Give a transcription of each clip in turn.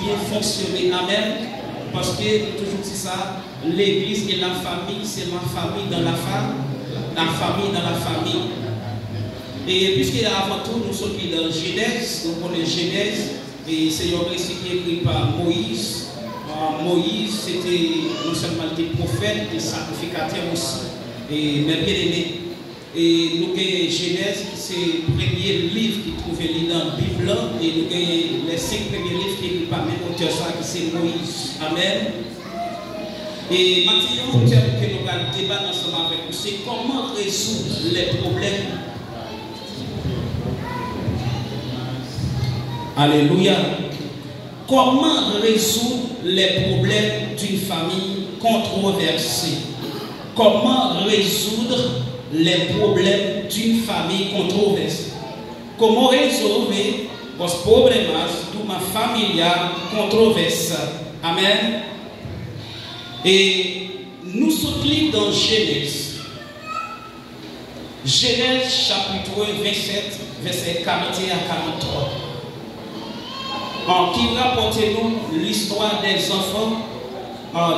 bien fonctionner. Amen. Parce que, toujours dit ça, l'église et la famille, c'est ma famille dans la famille dans la famille. Et puisque avant tout, nous sommes dans Genèse, donc on est Genèse, et c'est un récit qui est écrit par Moïse. Moïse, c'était non seulement des prophètes, des sacrificateurs aussi, et même bien aimés. Et nous avons Genèse, c'est le premier livre qui est trouvé dans la Bible, et nous avons les 5 premiers livres qui sont écrits par le même auteur, qui c'est Moïse. Amen. Et maintenant, le thème que nous allons débattre ensemble avec vous, c'est comment résoudre les problèmes. Alléluia. Comment résoudre les problèmes d'une famille controversée? Comment résoudre les problèmes d'une famille controversée? Comment résoudre les problèmes de ma famille controversée? Amen. Et nous sommes dans Genèse. Genèse chapitre 27, verset 41 à 43. Qui rapporte nous l'histoire des enfants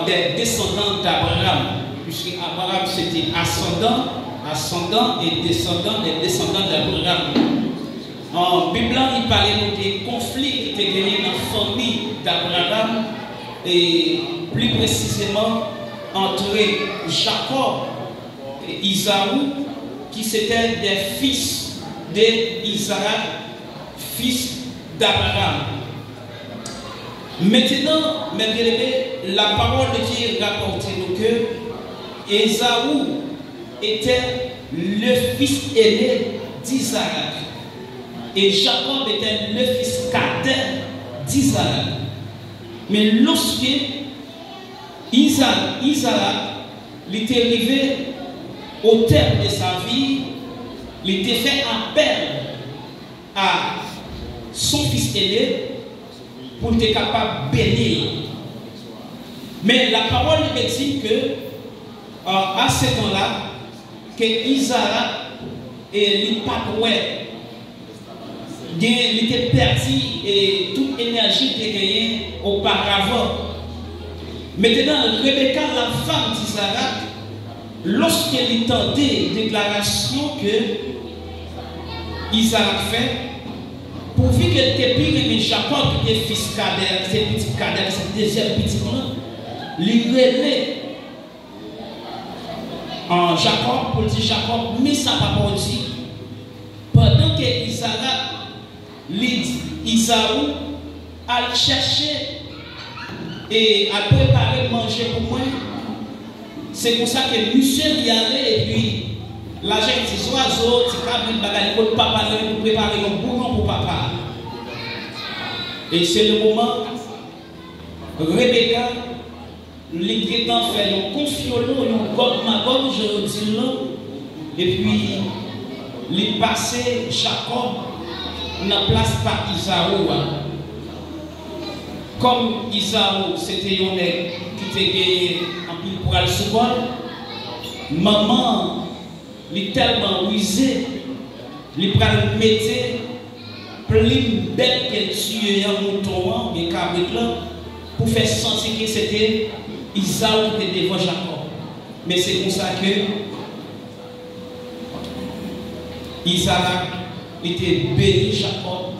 des descendants d'Abraham. Puisque Abraham c'était ascendant et descendant des descendants d'Abraham. En Bible, il parlait des conflits qui étaient gagnés dans la famille d'Abraham et plus précisément entre Jacob et Isaou, qui c'était des fils d'Isaac, fils d'Abraham. Maintenant, mes bien-aimés, la parole de Dieu rapporte nous que Ésaü était le fils aîné d'Isaac et Jacob était le fils cadet d'Isaac. Mais lorsque Isaac était arrivé au terme de sa vie, il était fait appel à son fils aîné pour être capable de bénir. Mais la parole me dit que à ce temps-là, que Isaac et il était perdu et toute énergie était gagnée auparavant. Maintenant, Rebecca, la femme d'Isaac, lorsqu'elle entendait la déclaration que Isaac fait, pourvu qu'elle était pire, mais Jacob qui était fils cadet, c'est petit cadet, c'est deuxième petit blanc, lui relève en Jacob pour dire Jacob, mais ça va pas dire. Pendant que Isaou a cherché et a préparé manger pour moi, c'est pour ça que monsieur y allait et puis la gente dit oiseau, tu as une bagarre pour papa, pour préparer un bouillon pour papa. Et c'est le moment, Rebecca, l'écritant fait un confiolo, un gomme je dis là, et puis il passait Jacob dans place par Isaou. Comme Isaou, c'était un qui était gagné en pile pour aller sous maman, il est tellement usé, il prend le métier, plus bête qu'elle tue un mouton, mais cabrit là, pour faire sentir que c'était Isaou qui était devant Jacob. Mais c'est pour ça que Isaac était béni Jacob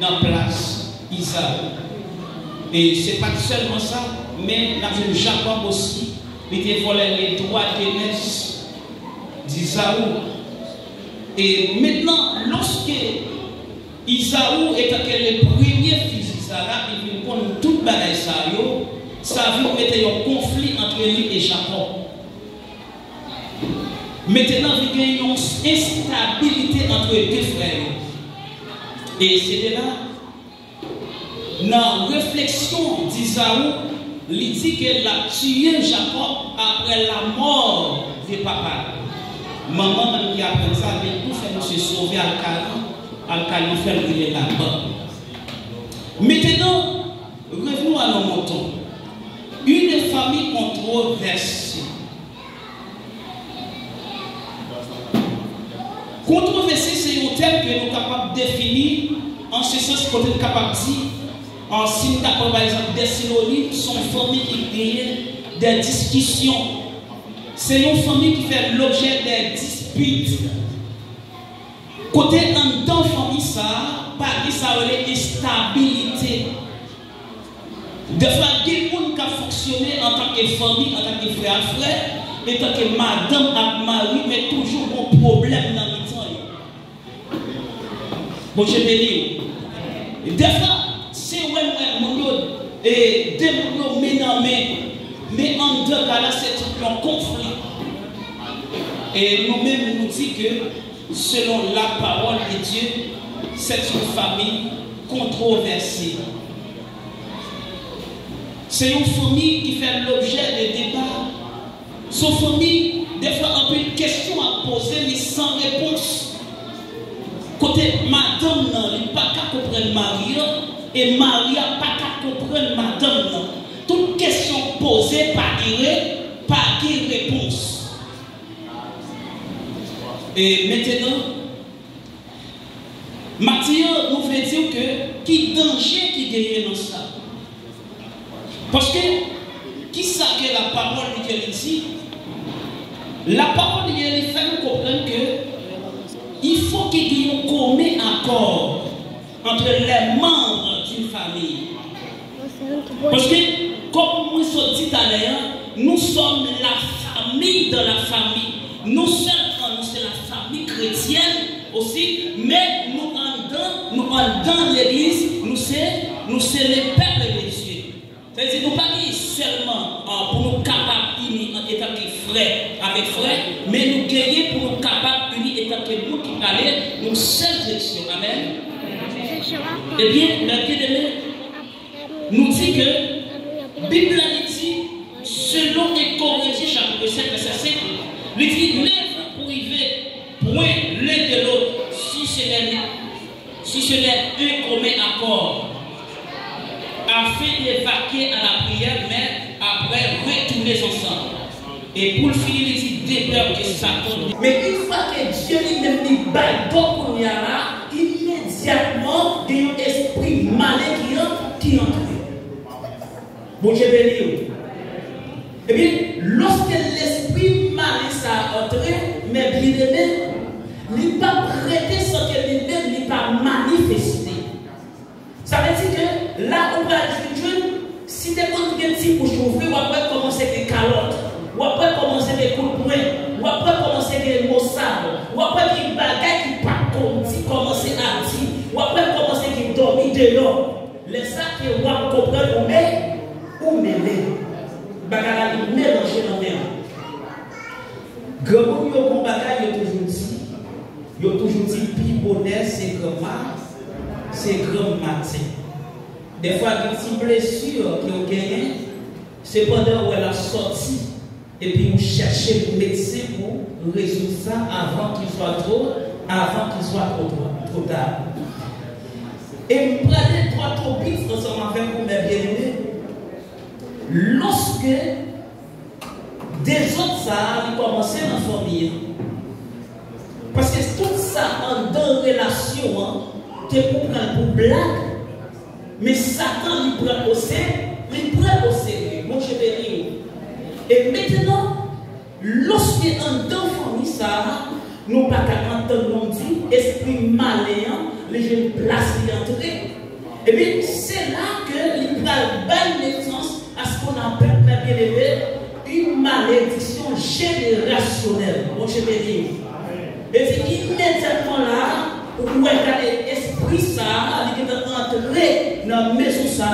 dans la place Isaou. Et ce n'est pas seulement ça, mais Jacob aussi, il était volé les droits d'aînesse d'Isaou. Et maintenant, lorsque Isaou était le premier fils d'Isaac, il prend toute bagaille ça veut mettre un conflit entre lui et Jacob. Maintenant, il y a une instabilité entre les deux frères. Et c'est là, dans la réflexion d'Isaou, il dit qu'elle a tué Jacob après la mort de papa. Maman, même qui apprend ça, elle tout fait se sauver Al-Kali fait brûler là-bas. Maintenant, revenons à nos moutons. Une famille controversée. Controversée, c'est un terme que nous sommes capables de définir en ce sens qu'on est capable de dire En signe par exemple, des synonymes sont familles qui créent des discussions. C'est une famille qui fait l'objet des disputes. Côté en tant famille, ça, pas que ça aurait une stabilité. Des fois, il y a des gens qui fonctionné en tant que famille, en tant que frère, en tant que madame à mari, mais toujours un problème dans le temps. Bon, je vais dire. Des fois, c'est deux mais en deux cas là, c'est un conflit. Et nous-mêmes nous disons que selon la parole de Dieu, c'est une famille controversée. C'est une famille qui fait l'objet de débats. C'est une famille, des fois, un peu de questions à poser, mais sans réponse. Côté madame, il n'y a pas qu'à comprendre Maria, et Maria n'a pas qu'à comprendre madame. Toute question posée par qui réponse. Et maintenant, Matthieu nous veut dire que qui danger qui gagne dans ça. Parce que qui savait la parole de Dieu ici? La parole de Dieu fait nous comprendre que il faut qu'il y ait un commun accord entre les membres d'une famille. Parce que, comme nous sommes dit à l'heure, nous sommes la famille de la famille. Nous sommes c'est la famille chrétienne aussi, mais nous dans l'église, nous sommes les pères de Dieu. C'est-à-dire nous ne pas seulement pour nous capables d'unir en étant que frères avec frères, mais nous gagner pour nous capables d'unir en tant que nous qui allons nous seule direction. Amen. Eh bien, la bien-aimée nous dit que la Bible dit, selon les Corinthiens chapitre 7, verset 5, il dit, l'œuvre pour arriver point l'un de l'autre, si ce n'est un commun accord, afin d'évacuer à la prière, mais après retourner ensemble. Et pour le finir, il dit, dépeur que Satan. Mais une fois que Dieu lui-même dit, donc on y a là, immédiatement, il y a un esprit malin qui entre. Bon, je vais lire. Eh bien, lorsque l'esprit malin s'est entré, mais bien aimé, il n'est pas prêté sans que lui-même n'est pas manifesté. Ça veut dire que là, on va dire, si des gens qui ont pour chauffer, on va commencer des calottes, on va commencer des coups de poing, on va commencer des mossades, on va des bagages qui pas commencer à dire, on va commencer à dormir de l'eau. Les sacs qui vont comprendre, ou mêler. Bagala qui mélanger dans l'air. Grand monde yo bagay yo toujours dit pi bonheur c'est grand c'est grand matin. Des fois des petites blessures qui ont gagné, c'est pendant où elle a sorti et puis vous cherchez le médecin pour résoudre ça avant qu'il soit trop tard. Et vous prenez trois topics ensemble avec vous, mes bien-aimés. Lorsque des autres ça ils commencent dans la famille, parce que tout ça en deux relations, tu pour prendre pour blague, mais Satan il prend au sérieux. Moi je vais dire. Et maintenant, lorsque en deux familles ça, nous pas qu'à entendre dit esprit malin, les jeunes places d'entrer. Et bien c'est là que il prend bonne naissance à ce qu'on appelle, mes bien-aimés, une malédiction générationnelle. Moi je vais dire. Et c'est immédiatement là, où vous regardez l'esprit ça, il est entré dans la maison ça,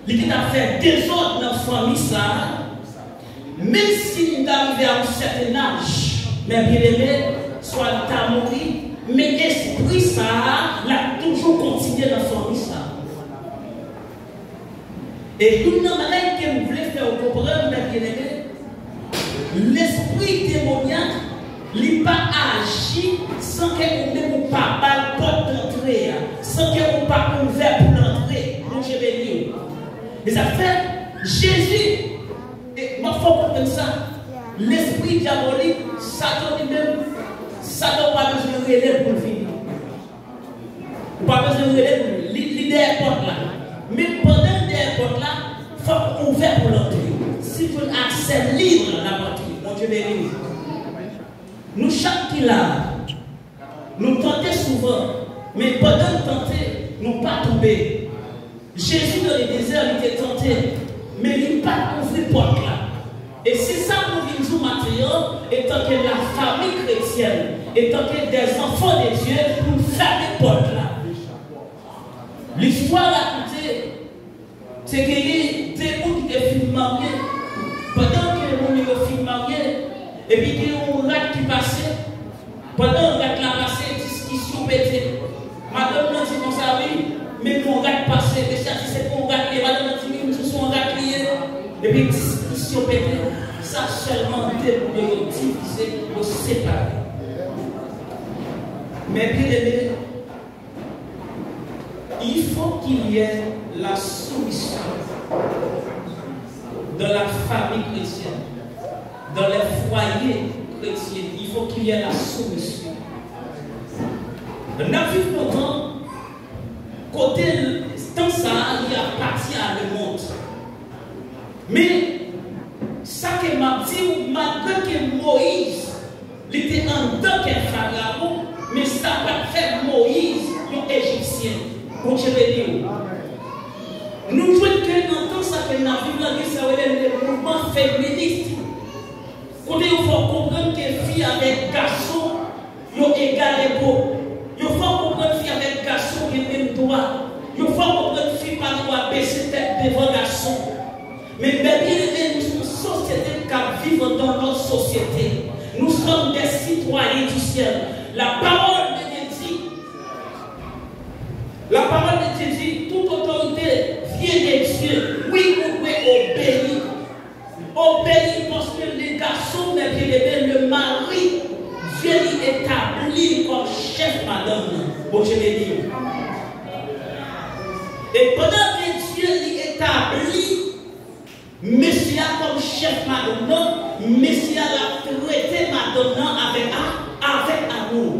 il a fait désordre dans la famille ça, même si il est arrivé à un certain âge, mais bien aimé, soit il a mouru, mais l'esprit ça, l'a toujours continué dans la famille ça. Et toute la manière que vous voulez faire comprendre, mes bien aimé, l'esprit démoniaque, il n'a pas agi sans que vous-même pas la porte d'entrée, sans que vous pas ouvert pour l'entrée. Donc je vais dire. Et ça fait Jésus, et moi il faut comprendre ça. L'esprit diabolique, Satan lui-même, Satan n'a pas besoin de relais pour le finir. Pas besoin de relais pour l'idée porte là. ouvert pour l'entrée. Si vous avez accès libre à la partie, mon Dieu béni. Nous, chaque qui là, nous tentons souvent, mais pendant de tenter, nous pas tomber. Jésus dans le désert, il était tenté, mais il n'a pas ouvert porte là. Et c'est ça nous vivons matériel, étant que la famille chrétienne, étant que des enfants de Dieu, nous fermer porte là. L'histoire racontée, c'est qu'il y a des gens qui étaient mariés, pendant que nous étions mariés, et puis il y a un rat qui passait, pendant que le rat l'a passé, discussion pétée. Madame m'a dit comme ça, oui, mais mon rat passé, mais c'est pour un rat lié, madame m'a dit, nous sommes un rat lié, et puis discussion pétée. Ça seulement pour diviser, pour séparer. Mais bien aimé, il faut qu'il y ait la soumission dans la famille chrétienne, dans les foyers chrétiens. Il faut qu'il y ait la soumission. Nous vivons longtemps, côté tant ça, il appartient à le monde. Mais ça que m'a dit, malgré que Moïse il était en tant que pharaon, mais ça va faire Moïse, un Égyptien. Bon, je vais dire. Nous jouons que dans tout ça que nous avons vu, c'est le mouvement féministe. Quand il faut comprendre que filles avec garçons, ils ont égal beau. Il faut comprendre que filles avec garçons, ils ont même droit. Il faut comprendre que filles pas droit baisser tête devant garçons. Mais bien aimé, nous sommes une société qui vit dans notre société. Nous sommes des citoyens du ciel. La parole de Dieu dit, la parole de Dieu dit, toute autorité vient de Dieu. Oui, vous pouvez obéir. Obéir parce que les garçons, mais bien aimé, le mari vient établir comme chef, madame. Bon, je vais dire. Et pendant que Dieu l'établit, Messia comme chef Madonna, Messia l'a traité Madonna avec amour.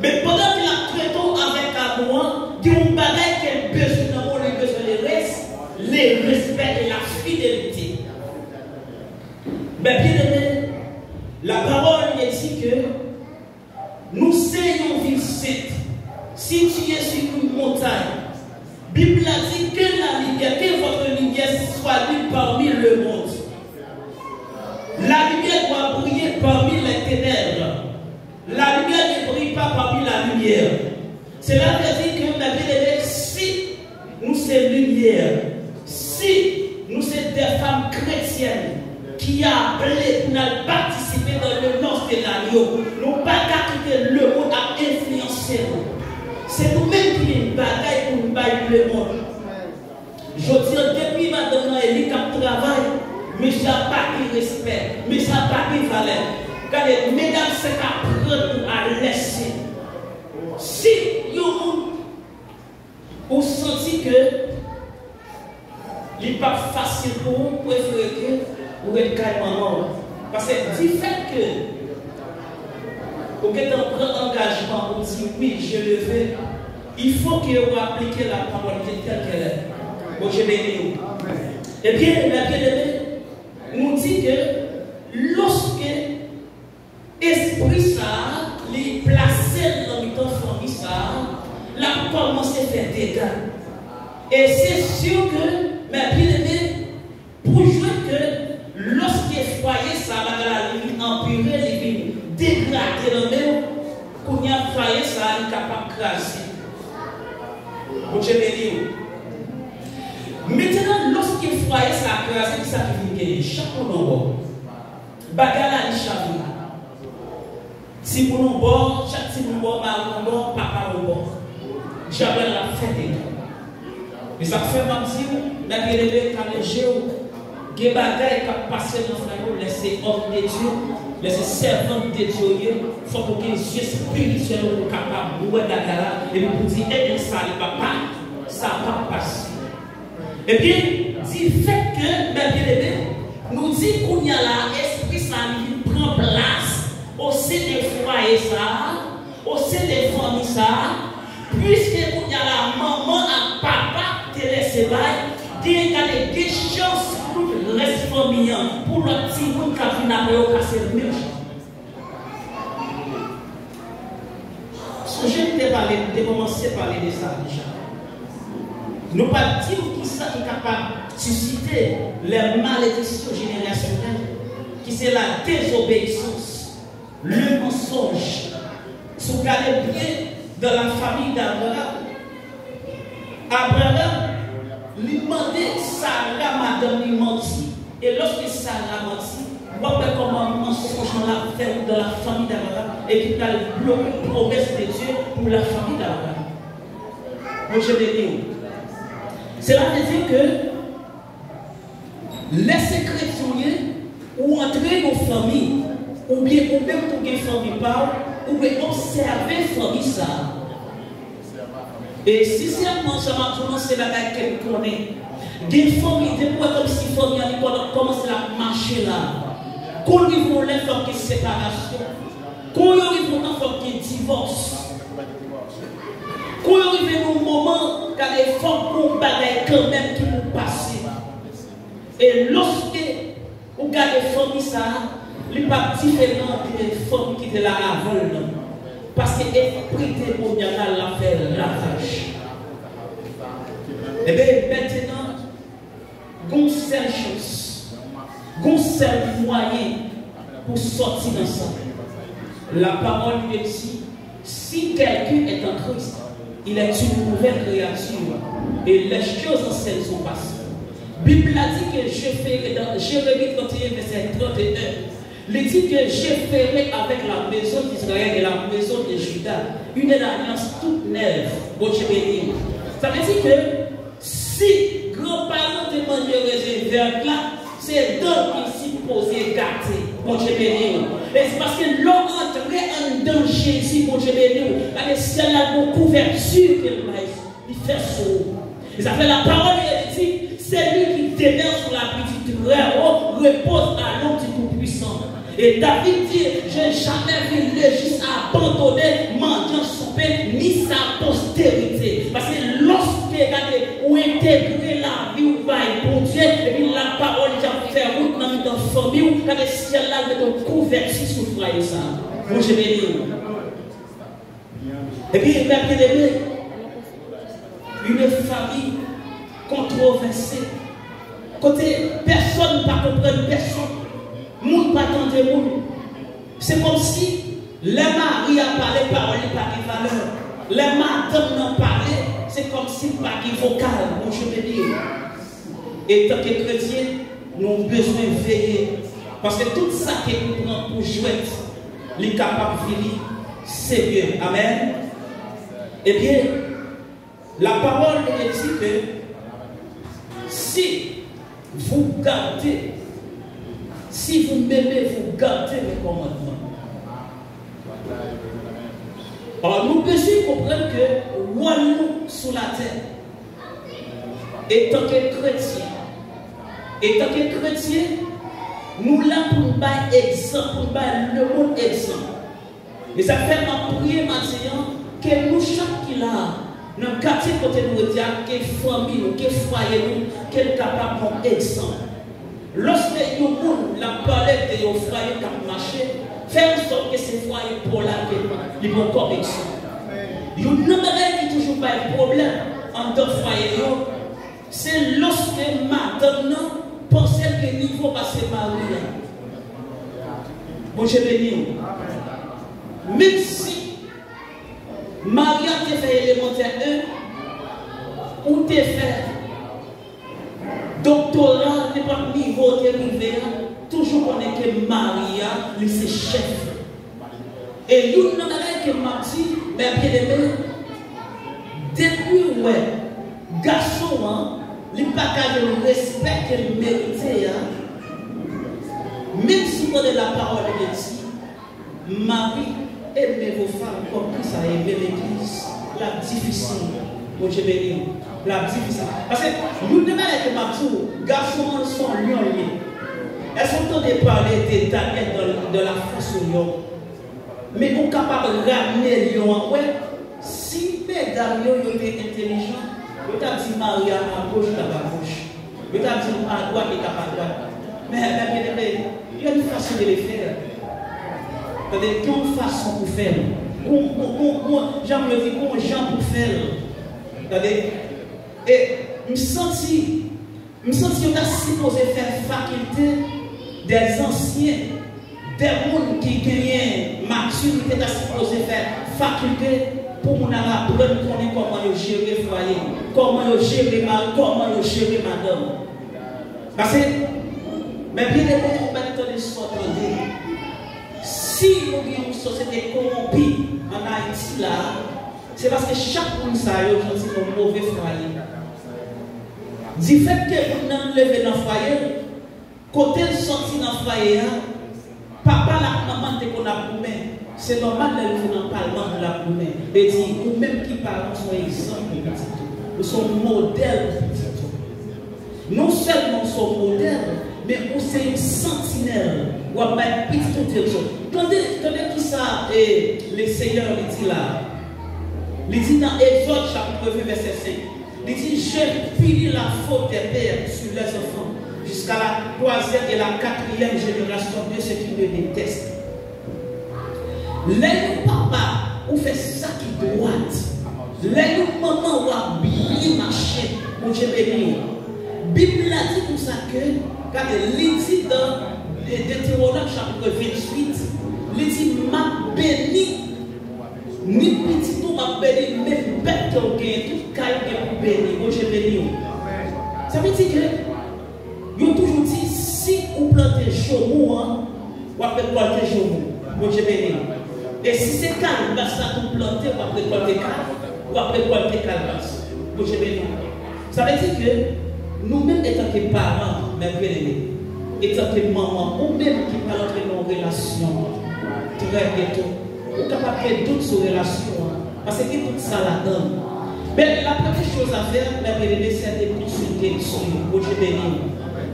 Mais pendant qu'il a traité avec amour, il y a un bagage qui a besoin d'amour, il a besoin de respect et la fidélité. Mais bien aimé, la parole dit que nous soyons vivre situés sur une montagne. La Bible a dit que la lumière, que votre lumière soit lue parmi le monde. La lumière doit briller parmi les ténèbres. La lumière ne brille pas parmi la lumière. Cela veut dire que la Bible, si nous sommes lumière, si nous sommes des femmes chrétiennes qui ont appelé pour participer dans le noces de l'agneau, nous pas quitter le monde à influencer nous. C'est nous-mêmes qui avons une bagaille pour nous bailler le monde. Je dis, depuis madame Elie qui travaille, mais ça n'a pas de respect, mais ça n'a pas de valeur. Regardez, mesdames, c'est à prendre à laisser. Si vous sentez que il n'est pas facile pour vous, vous préférez que vous êtes carrément mort. Parce que du fait que vous êtes en grand engagement, vous dites oui, je le veux, il faut que vous appliquiez la parole telle qu'elle est. Bon, je vais dire. Eh bien, la bien-aimée nous dit que lorsque l'esprit ça, les placer dans le temps famille ça, là, commence à faire des dégâts. Et c'est sûr que, ma bien-aimée, pour jouer que lorsque foyer ça va la empirer, les vignes, dégrader le même, pour y avoir foyer ça, il est capable de craser. Bon, je vais dire. Maintenant, lorsqu'il foyer ça a crasé, ça qui vient chaque monde bagala ni chavou. Si vous nous bon, chaque si vous bon, maman bon, papa bon. J'avais la fête. Mais ça fait même si la guérille quand les géos, des bagailles qui passent dans le frère, laisser homme de Dieu, laisser servant de Dieu, il faut que les yeux spirituels soient capables de voir la gala et vous dire, et ça, le papa, ça va pas passer. Et bien, du fait que, bien aimé, nous dit qu'il y a l'esprit ça prend place au sein des foyers ça, au sein des familles ça, puisque il y a la maman et papa te laisse bail, il y a des chances pour le reste famille, pour le petit monde qui a vu la passer le même chose. Je vais commencer à parler de ça déjà. Nous ne pouvons pas dire qui ça est capable de susciter les malédictions générationnelles, qui c'est la désobéissance, le mensonge. Si vous regardez bien dans la famille d'Abraham, Abraham lui demandait Sarah, madame, lui menti. Et lorsque Sarah menti, on voit comment un mensonge dans la famille d'Abraham et qui a bloqué la promesse de Dieu pour la famille d'Abraham. Moi, je vais dire. Cela veut dire que les chrétiens ou entrer dans la famille, ou bien pour une famille parle, ou bien observer la famille ça. Et si c'est un moment, c'est la gueule qu'elle connaît. Des familles, des fois comme si la famille commence à marcher là. Quand ils vont les femmes qui séparation, quand ils vont les femmes qui divorce, quand ils vont au moment où les femmes vont bagailler quand même qui vont passer. Et lorsque vous regardez les familles, ça, il n'est pas différent des femmes qui étaient là avant. Parce que l'esprit démoniacal l'a fait ravage. Et bien maintenant, on seule chose, on seul moyen pour sortir de ça. La parole lui dit, si quelqu'un est en Christ, il est une nouvelle créature. Et les choses anciennes sont passées. La Bible a dit que je ferai dans Jérémie 31, verset 31. Il dit que je ferai avec la maison d'Israël et la maison de Juda une alliance toute neuve. Bon Dieu béni. Ça veut dire que si grands-parents demandent de réserver là, c'est donc qui s'y posent gâter. Bon Dieu béni. Et c'est parce que l'homme entrait en Jésus, bon Dieu béni. C'est la couverture qu'il va il fait sauve. Et ça fait la parole qui dit, c'est lui qui demeure sur la pluie du très haut, repose à l'homme du Tout-Puissant. Et David dit, je n'ai jamais vu le juste abandonner, mendiant souper, ni sa postérité. Parce que lorsque vous intégrez la vie, vous allez pour Dieu, et puis la parole qui a fait route dans notre famille, quand le ciel là, vous êtes converti sur le foyer ça. Bon, je vais dire. Et puis, bien aimé, une famille controversée. Côté personne ne va comprendre personne. Moun pas tendre moun. C'est comme si les maris a parlé parole pas de valeur. Les madames n'ont parlé, c'est comme si pas de vocal, mon je veux dire. Et tant que chrétiens, nous avons besoin de veiller. Parce que tout ça que nous prenons pour jouer, les capables de venir, c'est bien. Amen. Eh bien, la parole dit que si vous gardez, si vous m'aimez, vous gardez mes commandements. Alors nous devons comprendre que nous sur la terre, étant que chrétiens, nous là pour nous faire exemple, pour nous faire le monde exemple. Et ça fait ma prière maintenant que nous chaque qui là, dans le quartier côté nous dire quelle famille, quel foyer nous, quel capable d'exemple. Lorsque nous la parlé de nos foyers qui ont marché, faire en sorte que ces foyers pour la vie, ils vont comme exemple. Nous n'avons qui toujours pas de problème en tant que foyer, c'est lorsque madame pensait que niveau passer Marie. Bon, je vais dire, même si Maria te fait élémentaire 1, ou te fait doctorat, n'est pas niveau de arrivé, toujours on est que Maria, c'est chef. Et nous n'avons que Marty, mais bien aimé, depuis ouais, garçon, il n'y a pas de respect qu'il méritait. Même si on est la parole de Dieu, Marie, aimez vos femmes comme Christ a aimé l'Église. La difficile, mon Dieu béni. La difficile. Parce que nous demandons que Matou, garçons sont lions. Elles sont en train de parler des Daniel de la force au lion. Mais on est capable de ramener lion. Ouais, si mesdames étaient intelligents, on a dit Maria à gauche, à gauche. Je t'ai dit à droite et à droite. Mais il y a une façon de le faire. Il y a une façon pour faire. J'aime le dire, comment gens pour faire. Et je me sens qu'on a supposé faire faculté des anciens, des gens qui gagnent maturité, qui a supposé faire faculté pour nous apprendre comment gérer le foyer, comment gérer mal, comment gérer madame. Parce que, mais bien aimé, on va te sortir. Si nous avons une société corrompue en Haïti, c'est parce que chaque personne a un mauvais foyer. Du fait que nous avons levé dans le foyer, côté sorti dans le foyer, papa la maman qu'on a pour c'est normal de nous dans le parlement de la pour et dire, ou même qui parlent, sont exemples, nous sommes modèles. Non seulement sommes modèles, mais on c'est une sentinelle. Ou à mettre petite direction. Attendez qui ça le Seigneur dit là. Il dit dans Exode chapitre 1 verset 5. Il dit, je punis la faute des pères sur les enfants jusqu'à la 3e et la 4e génération de ceux qui me détestent. Les papa, on fait ça qui est droite. Les maman, on va bien marcher. Mon Dieu béni. La Bible a dit pour ça que, quand il dit dans Deutéronome chapitre 28, il dit, m'a béni. Ni petit tout m'a béni, même bête qui ont gagné, tout cas qui ont béni. Mon Dieu béni. Ça veut dire que, ils ont toujours dit, si vous plantez chômou, vous avez planté chômou. Mon Dieu béni. Et si c'est calebasse ça vous plantez, vous avez planté calebasse. Vous avez planté calebasse. Mon Dieu béni. Ça veut dire que, nous-mêmes, étant que parents, mes bien-aimés, étant que maman, ou même qui parlent entre nos relations, très bientôt, on est capable de faire toutes ces relations, parce que tout ça la donne. Mais la première chose à faire, mes bien-aimés, c'est de consulter sur mon Dieu béni.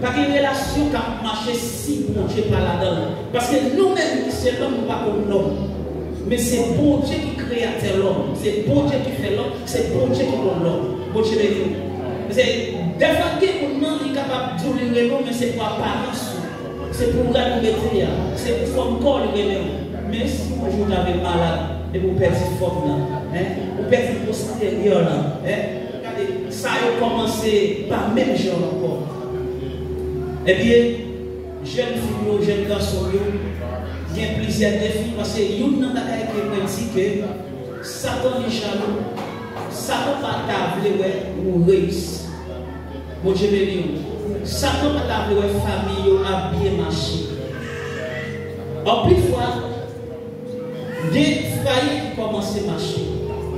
Parce qu'une relation qui a marché si mon Dieu pas la donne. Parce que nous-mêmes, c'est l'homme, pas comme l'homme. Mais c'est bon Dieu qui crée l'homme. C'est bon Dieu qui fait l'homme. C'est bon Dieu qui donne l'homme. Mon Dieu béni. Des fois, quelqu'un est capable de dire mais c'est pour apparence, c'est pour la nourriture, c'est pour son corps. Mais si un jour vous avez malade et vous perdez forme, vous perdez postérieur, regardez, ça a commencé par même genre encore. Eh bien, jeunes filles, jeunes garçons, il y a plusieurs défis parce que nous avons dit que Satan est jaloux. Satan va t'appeler ou réussir. Mon Dieu béni. Satan va t'appeler famille à bien marcher. En plus fois, des foyers qui commencent à marcher.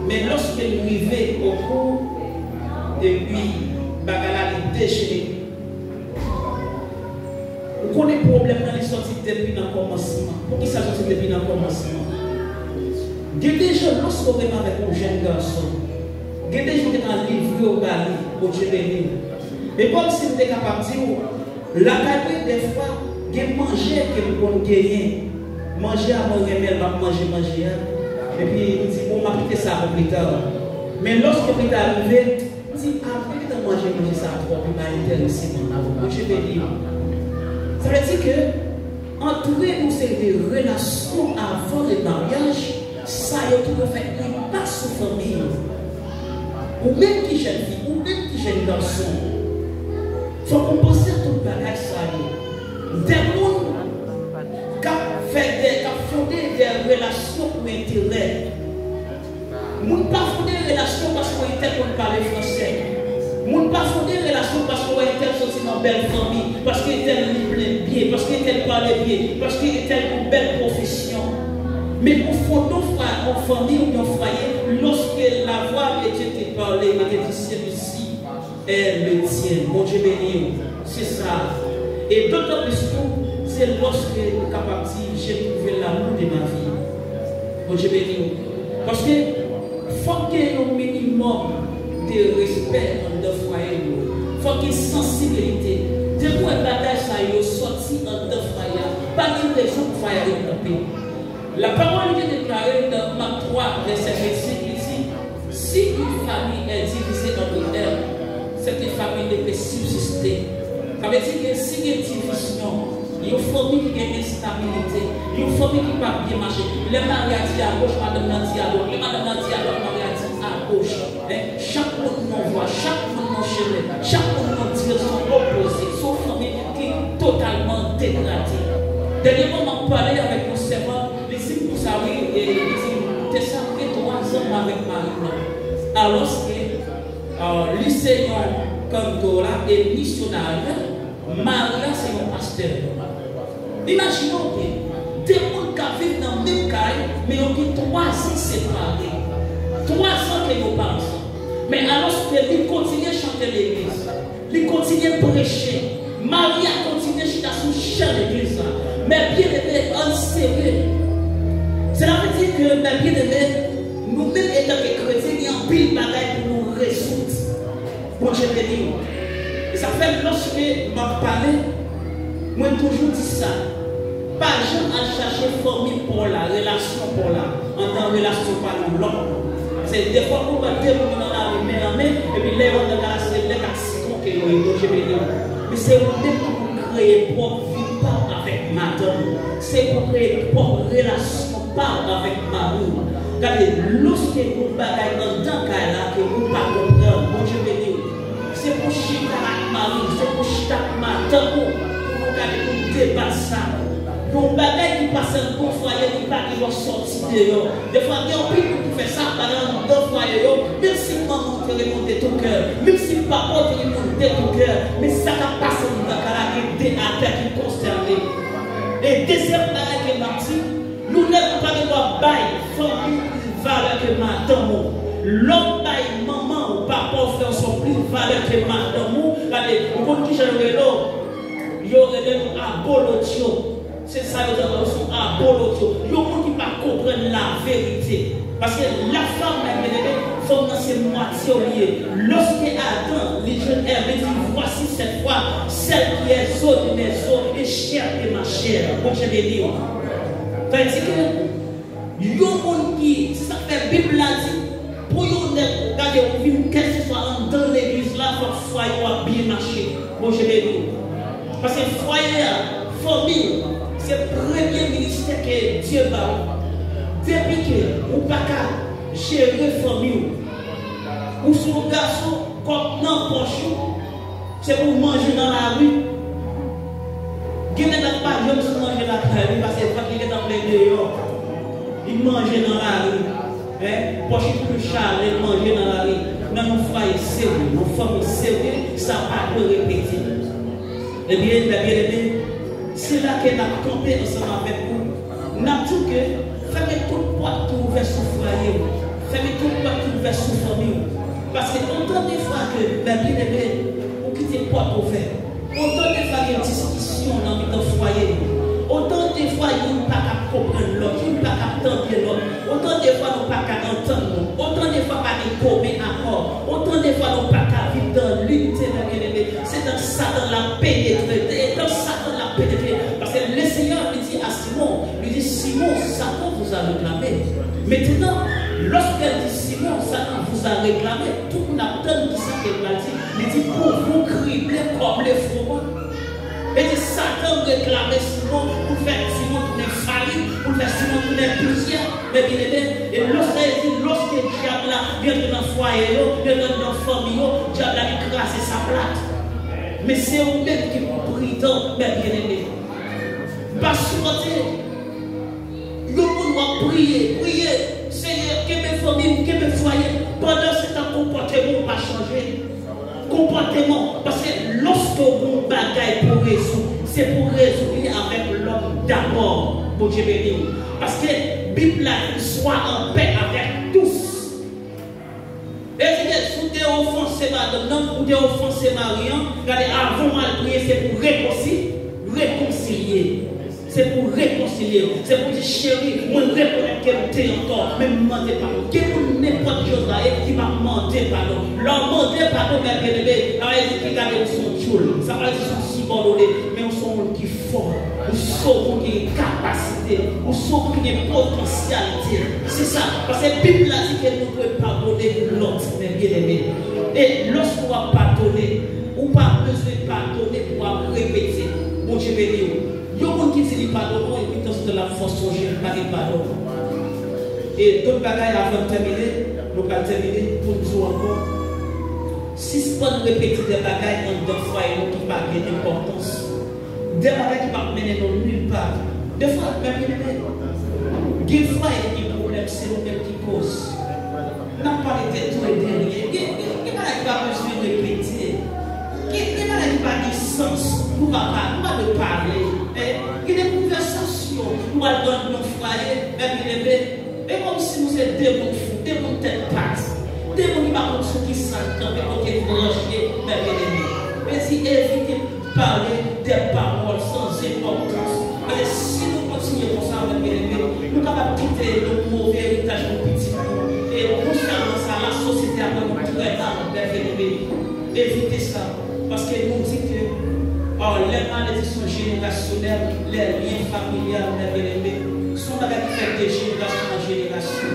Mais lorsque nous arrivons au cours, et puis, bagala est déchaîné. Vous connaissez le problème dans les sorties depuis le commencement. Pour qui ça sortit depuis le commencement? Il y a des gens, lorsqu'on est avec un jeune garçon, il y a des gens qui sont livrés au Bali, au Dieu béni. Mais comme si vous êtes capable de dire, la carrière des fois, il y a manger que vous pouvez gagner. Manger à mon remède, manger. Et puis, il dit, bon, m'a quitté ça plus tard. Mais lorsque vous êtes arrivé, il dit, après que vous manger ça, vous m'avez intéressé, mon Dieu béni. Ça veut dire que, entourer nous, c'est des relations avant le mariage. Ça y est, tout le fait, il passe aux familles. Ou même qui jeune fille, ou même qui jeune garçon. Il faut qu'on pense à tout le bagage, ça y est. Des gens qui font des relations pour intérêt. Ils ne pas font des relations parce qu'on est parler français. Ils ne pas font des relations parce qu'on est sorti dans une belle famille, parce qu'il est plein bien, parce qu'il est parlé bien, parce qu'il est une belle profession. Mais au fond, en famille ou en foyer, lorsque la voix de Dieu te parlait, il te dit celui-ci est le tien. Mon Dieu béni, c'est ça. Et d'autant plus, c'est lorsque nous sommes capables de dire j'ai trouvé l'amour de ma vie. Mon Dieu béni. Parce que faut qu'il y ait un minimum de respect dans le foyer. Il faut qu'il y ait sensibilité. De quoi un bagage ça y est sorti dans le foyer. Pas de raison pour faire une. La parole est déclarée dans Marc 3, verset 25, il dit, si une famille est divisée en deux, cette famille ne peut subsister. exister. Ça veut dire que si il y a une division, il y a une famille qui a une instabilité, il y a une famille qui ne peut pas bien marcher. Les mariages à gauche, madame Nanti à droite, les madame Nanti à droite, mariage à gauche. Chaque monde nous voit, chaque monde nous chérit, chaque monde nous direction opposée. Son famille qui est totalement dégradée. Dernièrement, on parlait avec nos servants, les signes pour ça, oui, et les signes, t'es sacré 3 ans avec Marie. Alors que lycéen comme Dora est missionnaire, Maria c'est un pasteur. Imaginons que des gens qui vivent dans le même cas, mais ils ont 3 ans séparés. 3 ans qu'ils n'ont pas ensemble. Mais alors qu'ils continuent à chanter l'église, ils continuent à prêcher. Maria continue à chanter son chant l'église. Mais bien aimé, en sérieux. Cela veut dire que, mais bien aimé, nous-mêmes étant que chrétiens, il y a un pile de bagaille pour nous résoudre. Bon, je vais dire. Et ça fait lorsque je m'en parlais, moi j'ai toujours dit ça. Pas jamais à chercher formule pour la relation pour la. En tant que relation par l'homme. C'est des fois qu'on va dire qu'on a la main en main, et puis là on a la c'est les 4 que je vais dire. Mais c'est pour créer propre vie avec madame. C'est pour créer propre relation avec Marie. Regardez, lorsque vous bagaille dans tant qu'elle a que vous ne pas comprendre, bon je vais dire, c'est pour chita avec Marie, c'est pour chita avec madame, pour regarder pour débattre ça. Donc bagaille qui passe un bon foyer, qui pas qui va sortir dehors. Des fois, il y a un peu qui fait ça, par exemple, dans le foyer, même si maman te remonte ton cœur, même si papa te remonte ton cœur, mais ça va passer dans le caractère des affaires qui concernent. Et deuxième bagaille qui est parti, nous n'avons pas de droit bail, famille, valeur que madame. L'homme bail, maman ou papa frère sont plus valeur que madame. Regardez, vous voyez qui j'ai le vélo, il y aurait des abolotio. C'est ça, les gens sont abolotio. Il y a des gens qui ne comprennent pas la vérité. Parce que la femme, il faut dans ses moitiés liées. Lorsque Adam, les jeunes Ève, dit voici cette fois, celle qui est zone de mes os et chair de ma chair. Bon, je vais dire. C'est-à-dire que, il y a des gens qui, c'est ça que la Bible a dit, pour nous, regardez, on vit quel que soit dans l'église là, il faut que le foyer bien marcher. Bon, je vais dire. Parce que le foyer, famille, c'est le premier ministère que Dieu va. Depuis que vous ne pouvez pas gérer la famille, ou son garçon, comme dans le poche, c'est pour manger dans la rue. Il n'y a pas de gens qui mangent dans la rue parce qu'il est dans plein dehors. Il mange dans la rue. Poche plus chargé, il mange dans la rue. Dans nos foyers sérieux, nos familles sérieuses, ça va pas répéter. Eh bien, c'est là qu'elle a campé ensemble avec vous. Nous avons dit que faites toute porte ouverte sur le foyer. Faites toute porte ouverte sur la famille. Parce que autant de fois que la vie est on quitte les portes ouvertes. Autant de fois qu'il y a une discussion dans le foyer. Autant de fois il n'y a pas qu'à comprendre l'autre, il n'y a pas qu'à entendre l'autre. Autant de fois il n'y a pas qu'à entendre. Autant de fois il n'y a pas qu'à commun accord. Autant de fois il n'y a pas qu'à vivre dans l'unité de bien-aimé. C'est dans ça dans la pénétrer. Et dans ça dans la pénétrer. Parce que le Seigneur lui dit à Simon, lui dit Simon, Satan vous a réclamé. Maintenant, lorsqu'elle dit Simon, Satan vous a réclamé, tout le monde attend qui ça qu'elle a dit. Il dit pour vous cribler comme les fromages. Et dit Satan réclamait Simon pour faire Simon tourner failli, pour faire Simon tourner plusieurs. Mais bien aimé, et lorsque le diable vient dans le foyer, vient dans la famille, le diable a écrasé sa plate. Mais c'est vous-même qui vous prie tant, mais bien aimé. Pas supporter. Le monde va prier, Seigneur, que mes familles, que mes foyers, pendant ce temps, comportement va changer. Comportement, parce que lorsque vous bagaille pour résoudre, c'est pour résoudre avec l'homme d'abord, pour Dieu béni. Parce que la Bible soit en paix avec tous. Et si vous avez offensé madame, vous avez offensé Marion, regardez, avant de prier, c'est pour réconcilier. C'est pour réconcilier. C'est pour dire, chérie, moi je reconnais qu'elle t'est encore, mais ne mentez pas. Quel n'importe chose là, qui m'a menté pardon. Leur menté pardon, mais bien aimé, qui garde son tchoul. Ça va dire son subordonné, mais on sont qui fort. On sont qui ont capacité. On sont qui ont potentialité. C'est ça. Parce que la Bible a dit qu'elle nous peut pardonner l'autre, mais bien aimé. Et lorsqu'on va pardonner, on n'a pas besoin de force songer, pas de pardon. Et d'autres bagages avant de terminer, nous allons terminer pour nous encore. Si ce qu'on répète des bagages dans deux foyers qui n'ont pas d'importance, des bagages qui ne vont mener dans nulle part, des fois, même des fois, il y a des problèmes, c'est une petite cause. N'a pas été tout et derrière. Il y a des bagages qui vont répéter. Il y a des bagages qui n'ont pas de sens. Nous ne pouvons pas parler. Il y a des conversations. Nous allons dans nos foyers, même et comme si nous étions des bons fous, des bons têtes pattes, des bons qui parlent de ceux qui s'entendent, des bons qui branchés, mais si éviter de parler des paroles sans importance. Mais si nous continuons comme ça, nous sommes capables de quitter le mauvais héritage de nos petits. Et concernant ça, la société a vraiment très mal, évitez ça. Parce qu'elle nous dit que les malédictions générationnelles, les liens familiales, sont des bagages qui font de génération en génération.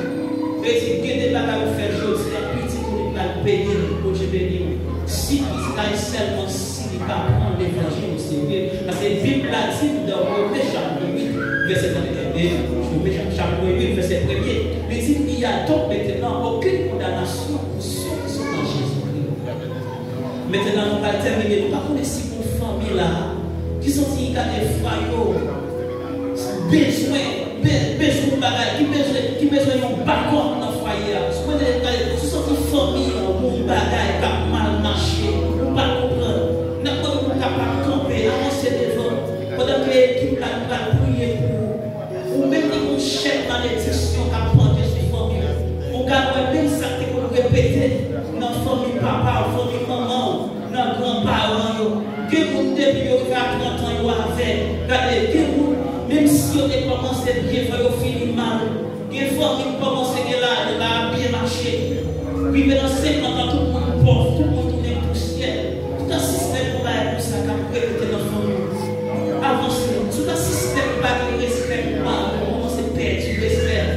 Et si il y a des bagages qui font de c'est un petit pour nous payer pour Dieu bénir. Si Israël seulement s'il ne pas prendre l'évangile au sérieux, parce que la Bible a dit dans Romains chapitre 8, verset 1, chapitre 8, verset 1, il dit qu'il n'y a donc maintenant aucune condamnation pour ceux qui sont en Jésus-Christ. Maintenant, on va terminer. Nous ne connaissons pas une famille là qui sont des foyers. Besoin de bagaille, qui besoin d'un balcon dans le foyer. Ce sont des familles où un bagaille qui a mal marché. On ne peut pas comprendre. Nous ne pouvons pas camper, avancer devant. Pendant que l'équipe va prier pour. Ou même qu'on chèque malédiction qui a pendé sur les familles. On garde même ça que nous répéter dans la famille papa, dans la famille maman, dans les grands-parents. Que vous depuis 30 ans avec. Regardez, même si on a commencé bien, il faut finir mal. Il faut commencer là, bien marcher. Puis maintenant, 50 ans, tout le monde pauvre, tout le monde tourne poussière. Tout un système pour ça, qui a prêté dans le fond. Avancer. Tout un système qui ne respecte pas, on commence à perdre du respect.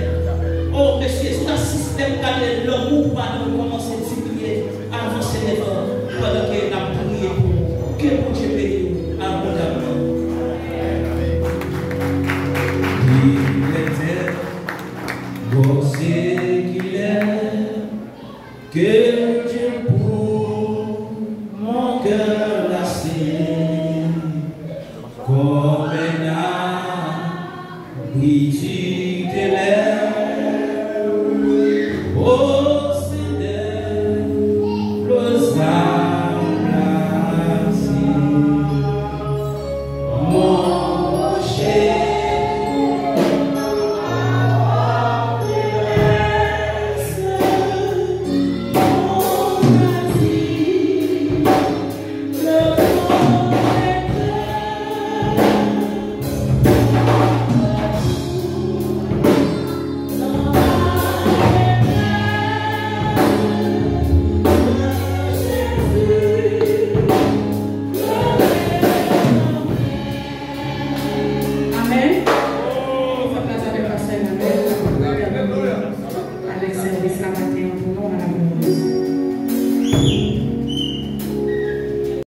Oh, monsieur, tout un système qui a l'amour, on commence à diminuer. Avancer devant, pendant que la prière pour que mon Dieu bénisse abondamment. Qu'il est, que Dieu pour mon cœur.